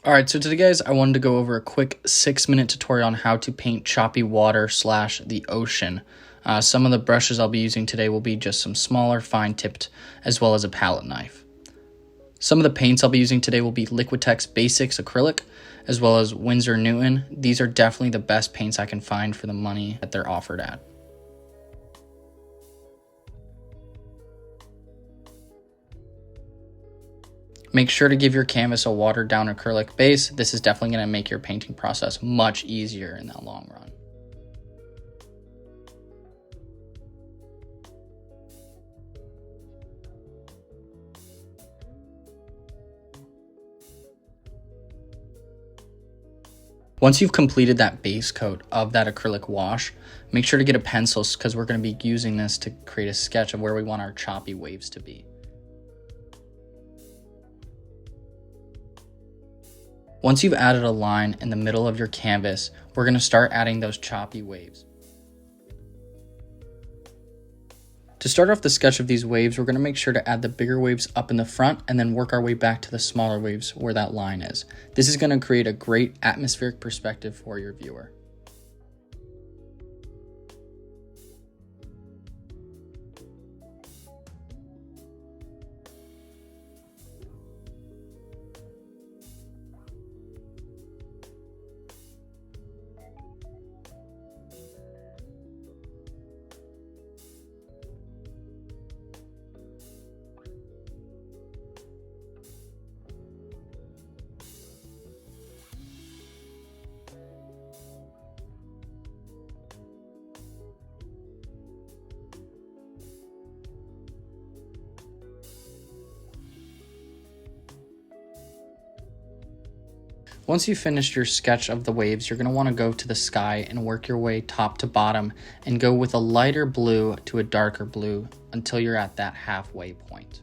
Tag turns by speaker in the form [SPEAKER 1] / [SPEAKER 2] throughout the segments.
[SPEAKER 1] Alright, so today guys, I wanted to go over a quick 6-minute tutorial on how to paint choppy water / the ocean. Some of the brushes I'll be using today will be just some smaller, fine-tipped, as well as a palette knife. Some of the paints I'll be using today will be Liquitex Basics Acrylic, as well as Winsor Newton. These are definitely the best paints I can find for the money that they're offered at. Make sure to give your canvas a watered down acrylic base. This is definitely going to make your painting process much easier in the long run. Once you've completed that base coat of that acrylic wash, make sure to get a pencil because we're going to be using this to create a sketch of where we want our choppy waves to be. Once you've added a line in the middle of your canvas, we're going to start adding those choppy waves. To start off the sketch of these waves, we're going to make sure to add the bigger waves up in the front and then work our way back to the smaller waves where that line is. This is going to create a great atmospheric perspective for your viewer. Once you've finished your sketch of the waves, you're going to want to go to the sky and work your way top to bottom and go with a lighter blue to a darker blue until you're at that halfway point.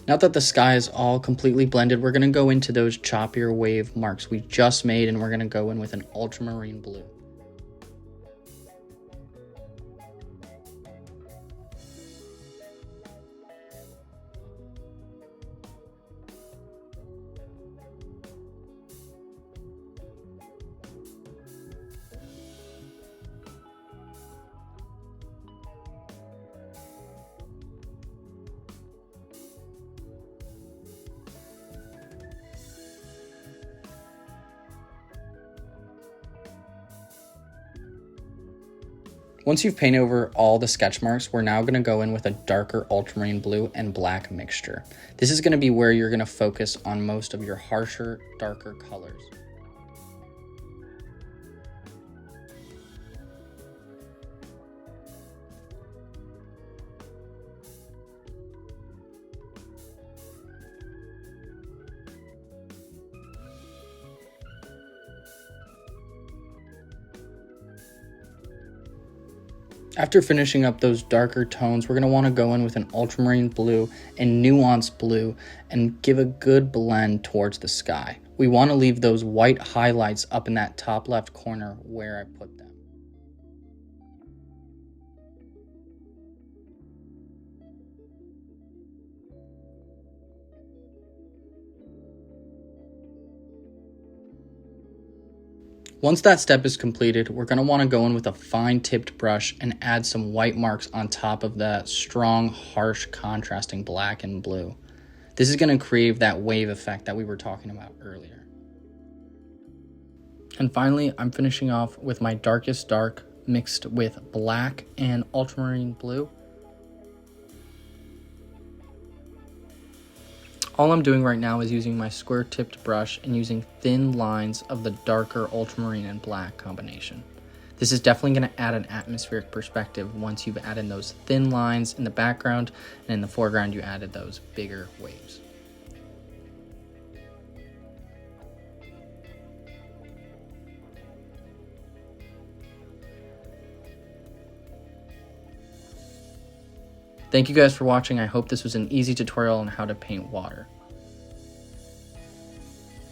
[SPEAKER 1] Now that the sky is all completely blended, we're going to go into those choppier wave marks we just made, and we're going to go in with an ultramarine blue. Once you've painted over all the sketch marks, we're now going to go in with a darker ultramarine blue and black mixture. This is going to be where you're going to focus on most of your harsher, darker colors. After finishing up those darker tones, we're going to want to go in with an ultramarine blue and nuanced blue and give a good blend towards the sky. We want to leave those white highlights up in that top left corner where I put them. Once that step is completed, we're going to want to go in with a fine tipped brush and add some white marks on top of that strong, harsh, contrasting black and blue. This is going to create that wave effect that we were talking about earlier. And finally, I'm finishing off with my darkest dark mixed with black and ultramarine blue. All I'm doing right now is using my square tipped brush and using thin lines of the darker ultramarine and black combination. This is definitely going to add an atmospheric perspective once you've added those thin lines in the background, and in the foreground you added those bigger waves. Thank you guys for watching. I hope this was an easy tutorial on how to paint water.